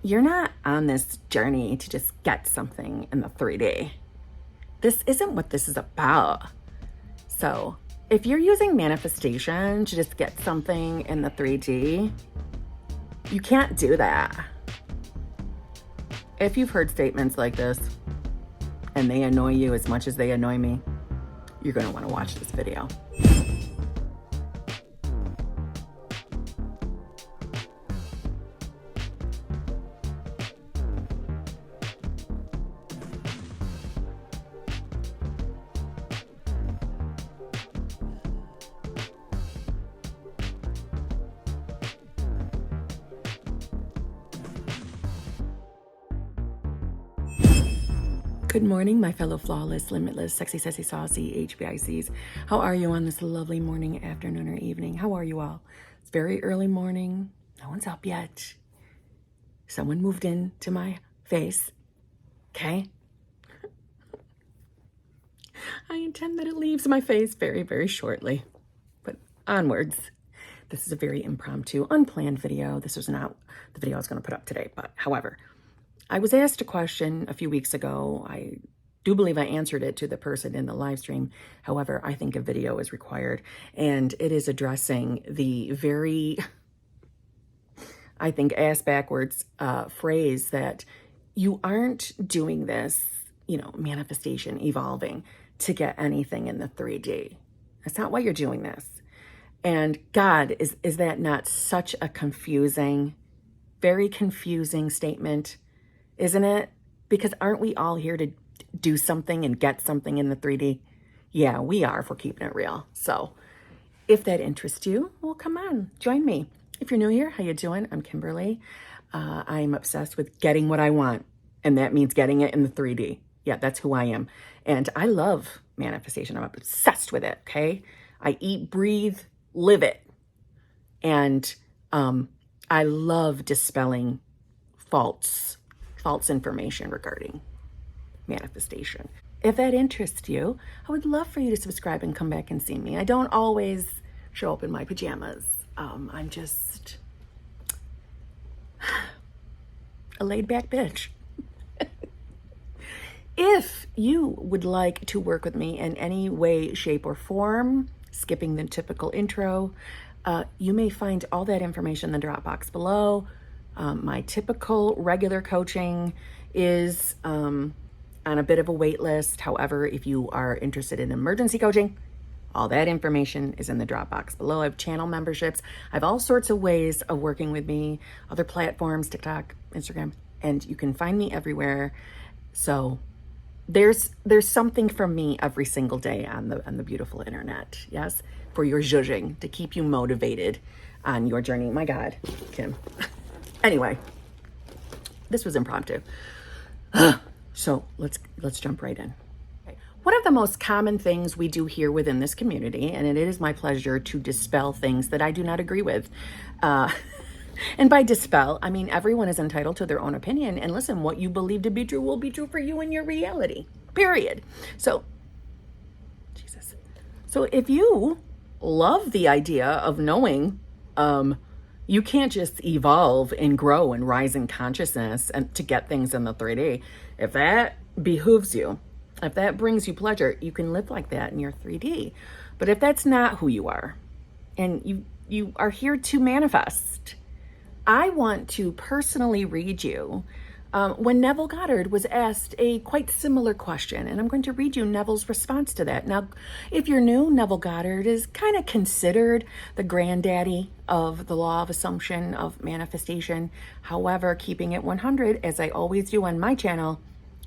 you're not on this journey to just get something in the 3D. This isn't what this is about. So if you're using manifestation to just get something in the 3D, you can't do that. If you've heard statements like this and they annoy you as much as they annoy me, you're going to want to watch this video. Good morning, my fellow flawless, limitless, sexy, sassy, saucy HBICs. How are you on this lovely morning, afternoon, or evening? How are you all? It's very early morning. No one's up yet. Someone moved into my face. Okay? I intend that it leaves my face very, very shortly. But onwards. This is a very impromptu, unplanned video. This was not the video I was going to put up today. But however, I was asked a question a few weeks ago. I do believe I answered it to the person in the live stream. However, I think a video is required, and it is addressing the very, I think, ass backwards phrase that you aren't doing this, manifestation, evolving to get anything in the 3D. That's not why you're doing this. And God, is that not such a confusing, very confusing statement? Isn't it? Because aren't we all here to do something and get something in the 3D? Yeah, we are, if we're keeping it real. So if that interests you, well, come on, join me. If you're new here, how you doing? I'm Kimberly. I'm obsessed with getting what I want, and that means getting it in the 3D. Yeah, that's who I am. And I love manifestation. I'm obsessed with it, okay? I eat, breathe, live it. And I love dispelling false information regarding manifestation. If that interests you, I would love for you to subscribe and come back and see me. I don't always show up in my pajamas. I'm just a laid-back bitch. If you would like to work with me in any way, shape, or form, skipping the typical intro, you may find all that information in the drop box below. My typical regular coaching is on a bit of a wait list. However, if you are interested in emergency coaching, all that information is in the drop box below. I have channel memberships. I have all sorts of ways of working with me, other platforms, TikTok, Instagram, and you can find me everywhere. So there's something from me every single day on the beautiful internet. Yes, for your zhuzhing, to keep you motivated on your journey. My God, Kim. Anyway, this was impromptu. So let's jump right in. Okay. One of the most common things we do here within this community, and it is my pleasure to dispel things that I do not agree with. And by dispel, I mean everyone is entitled to their own opinion. And listen, what you believe to be true will be true for you in your reality, period. So, Jesus. So if you love the idea of knowing, you can't just evolve and grow and rise in consciousness and to get things in the 3D. If that behooves you, if that brings you pleasure, you can live like that in your 3D. But if that's not who you are, and you are here to manifest, I want to personally read you when Neville Goddard was asked a quite similar question, and I'm going to read you Neville's response to that. Now, if you're new, Neville Goddard is kind of considered the granddaddy of the law of assumption of manifestation. However, keeping it 100, as I always do on my channel,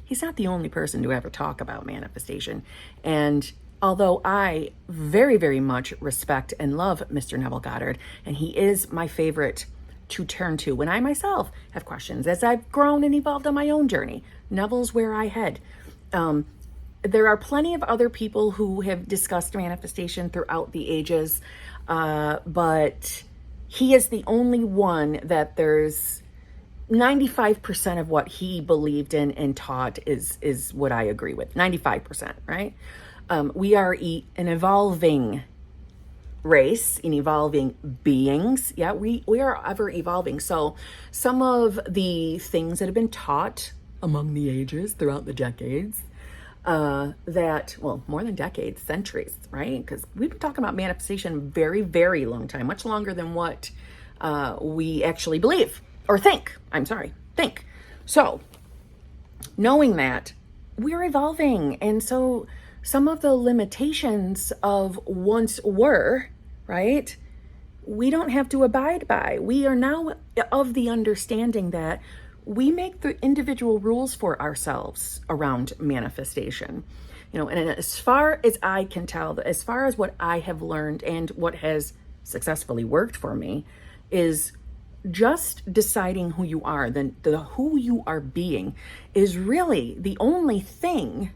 he's not the only person to ever talk about manifestation. And although I very, very much respect and love Mr. Neville Goddard, and he is my favorite to turn to when I myself have questions, as I've grown and evolved on my own journey. Neville's where I head. There are plenty of other people who have discussed manifestation throughout the ages, but he is the only one that there's 95% of what he believed in and taught is what I agree with. 95%, right? We are an evolving race, in evolving beings. Yeah, we are ever evolving. So some of the things that have been taught among the ages throughout the decades, that, well, more than decades, centuries, right? Because we've been talking about manifestation a very, very long time, much longer than what we actually believe or think. Think. So knowing that, we're evolving. And so some of the limitations of once were, right, we don't have to abide by. We are now of the understanding that we make the individual rules for ourselves around manifestation. And as far as I can tell, as far as what I have learned and what has successfully worked for me, is just deciding who you are. Then the who you are being is really the only thing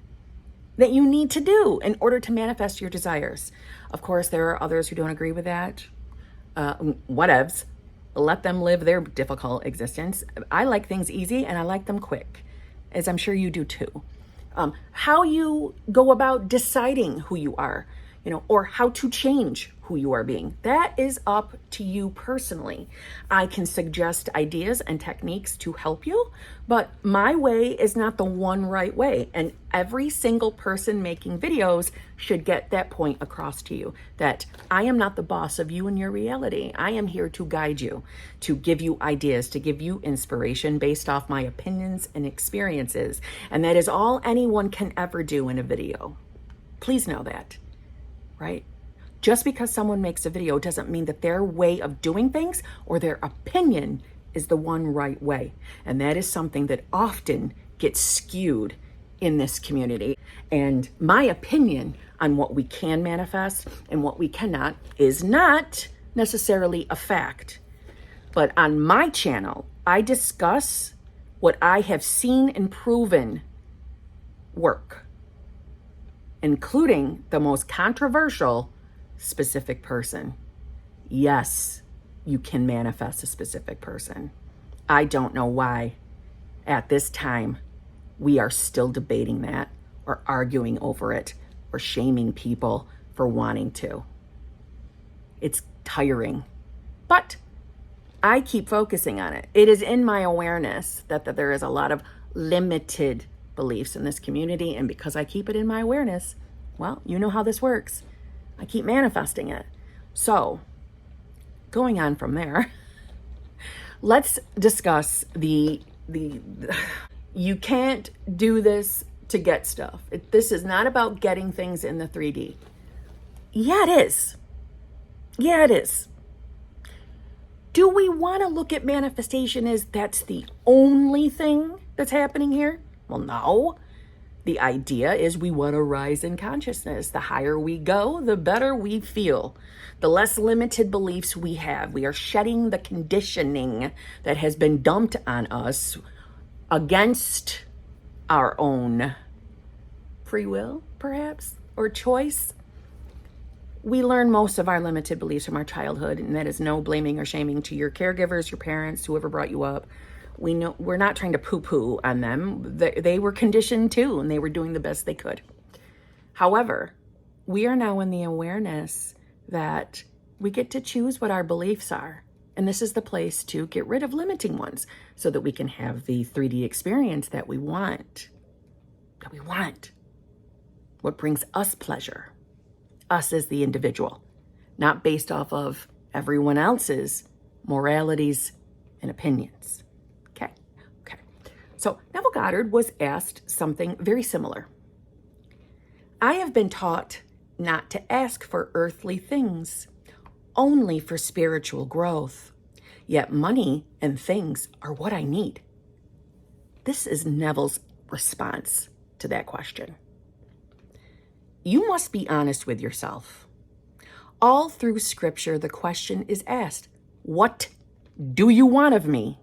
that you need to do in order to manifest your desires. Of course, there are others who don't agree with that. Whatevs. Let them live their difficult existence. I like things easy and I like them quick, as I'm sure you do too. How you go about deciding who you are, or how to change who you are being, that is up to you personally. I can suggest ideas and techniques to help you, but my way is not the one right way. And every single person making videos should get that point across to you, that I am not the boss of you and your reality. I am here to guide you, to give you ideas, to give you inspiration based off my opinions and experiences. And that is all anyone can ever do in a video. Please know that, right? Just because someone makes a video doesn't mean that their way of doing things or their opinion is the one right way. And that is something that often gets skewed in this community. And my opinion on what we can manifest and what we cannot is not necessarily a fact. But on my channel, I discuss what I have seen and proven work, including the most controversial specific person. Yes, you can manifest a specific person. I don't know why at this time we are still debating that or arguing over it or shaming people for wanting to. It's tiring, but I keep focusing on it. It is in my awareness that there is a lot of limited beliefs in this community, and because I keep it in my awareness, well, you know how this works. I keep manifesting it. So, going on from there, let's discuss the you can't do this to get stuff. This is not about getting things in the 3D. Yeah, it is. Yeah, it is. Do we want to look at manifestation as that's the only thing that's happening here? Well, no. The idea is we want to rise in consciousness. The higher we go, the better we feel. The less limited beliefs we have. We are shedding the conditioning that has been dumped on us against our own free will, perhaps, or choice. We learn most of our limited beliefs from our childhood, and that is no blaming or shaming to your caregivers, your parents, whoever brought you up. We know we're not trying to poo-poo on them. They were conditioned too, and they were doing the best they could. However, we are now in the awareness that we get to choose what our beliefs are. And this is the place to get rid of limiting ones so that we can have the 3D experience that we want. What brings us pleasure. Us as the individual, not based off of everyone else's moralities and opinions. Okay. So Neville Goddard was asked something very similar. I have been taught not to ask for earthly things, only for spiritual growth. Yet money and things are what I need. This is Neville's response to that question. You must be honest with yourself. All through scripture, the question is asked, what do you want of me?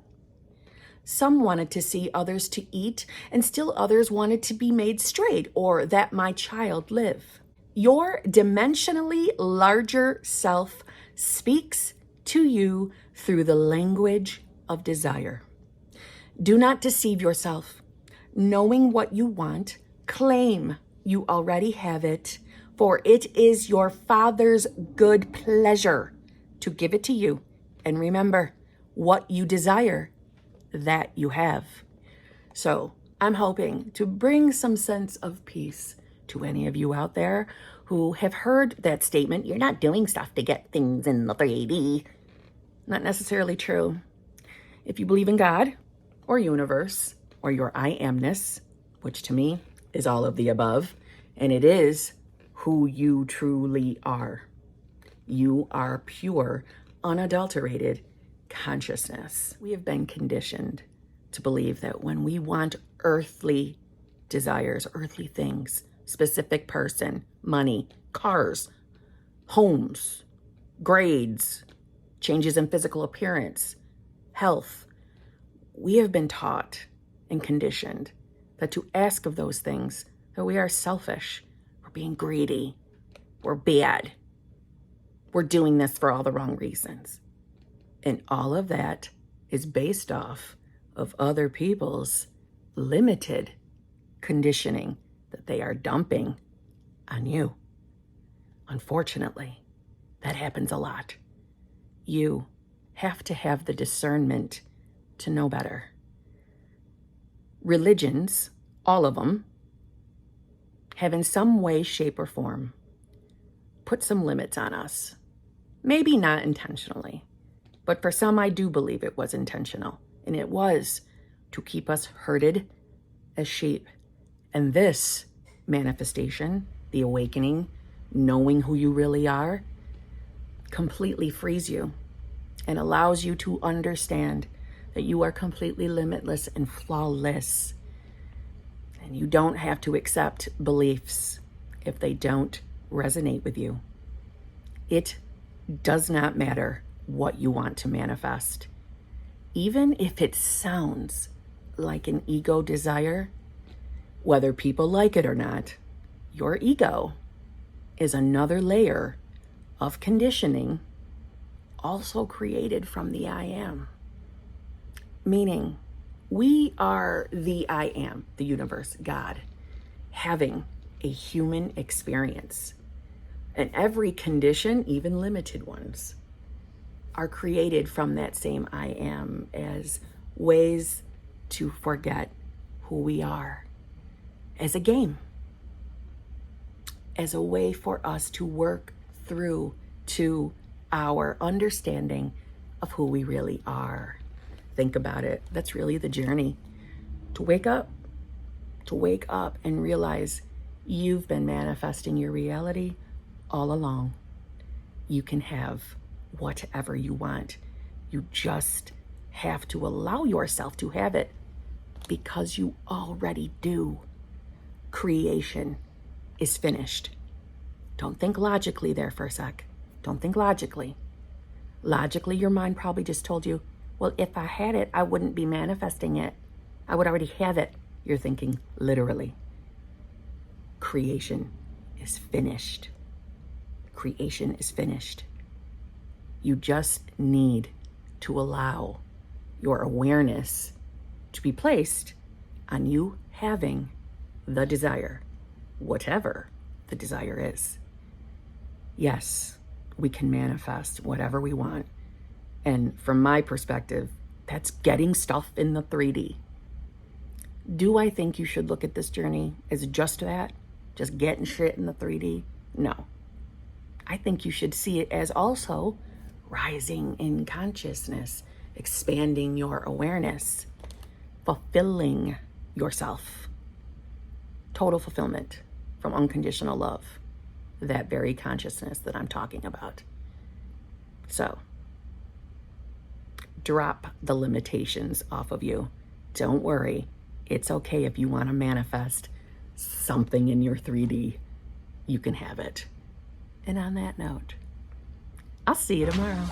Some wanted to see others to eat, and still others wanted to be made straight, or that my child live. Your dimensionally larger self speaks to you through the language of desire. Do not deceive yourself. Knowing what you want, claim you already have it, For it is your Father's good pleasure to give it to you. And remember, what you desire, that you have. So I'm hoping to bring some sense of peace to any of you out there who have heard that statement, you're not doing stuff to get things in the 3D. Not necessarily true. If you believe in God or universe or your I amness, which to me is all of the above, and it is who you truly are. You are pure, unadulterated consciousness. We have been conditioned to believe that when we want earthly desires, earthly things, specific person, money, cars, homes, grades, changes in physical appearance, health, we have been taught and conditioned that to ask of those things, that we are selfish, we're being greedy, we're bad, we're doing this for all the wrong reasons. And all of that is based off of other people's limited conditioning that they are dumping on you. Unfortunately, that happens a lot. You have to have the discernment to know better. Religions, all of them, have in some way, shape, or form put some limits on us. Maybe not intentionally, but for some I do believe it was intentional. And it was to keep us herded as sheep. And this manifestation, the awakening, knowing who you really are, completely frees you and allows you to understand that you are completely limitless and flawless. And you don't have to accept beliefs if they don't resonate with you. It does not matter what you want to manifest. Even if it sounds like an ego desire, whether people like it or not, your ego is another layer of conditioning also created from the I am. Meaning, we are the I am, the universe, God, having a human experience. And every condition, even limited ones, are created from that same I am as ways to forget who we are, as a game, as a way for us to work through to our understanding of who we really are. Think about it. That's really the journey. To wake up and realize you've been manifesting your reality all along. You can have whatever you want. You just have to allow yourself to have it because you already do. Creation is finished. Don't think logically there for a sec. Don't think logically. Logically, your mind probably just told you, well, if I had it, I wouldn't be manifesting it. I would already have it. You're thinking literally. Creation is finished. Creation is finished. You just need to allow your awareness to be placed on you having the desire, whatever the desire is. Yes, we can manifest whatever we want. And from my perspective, that's getting stuff in the 3D. Do I think you should look at this journey as just that? Just getting shit in the 3D? No. I think you should see it as also rising in consciousness, expanding your awareness, fulfilling yourself. Total fulfillment from unconditional love. That very consciousness that I'm talking about. So, drop the limitations off of you. Don't worry. It's okay if you want to manifest something in your 3D. You can have it. And on that note, I'll see you tomorrow.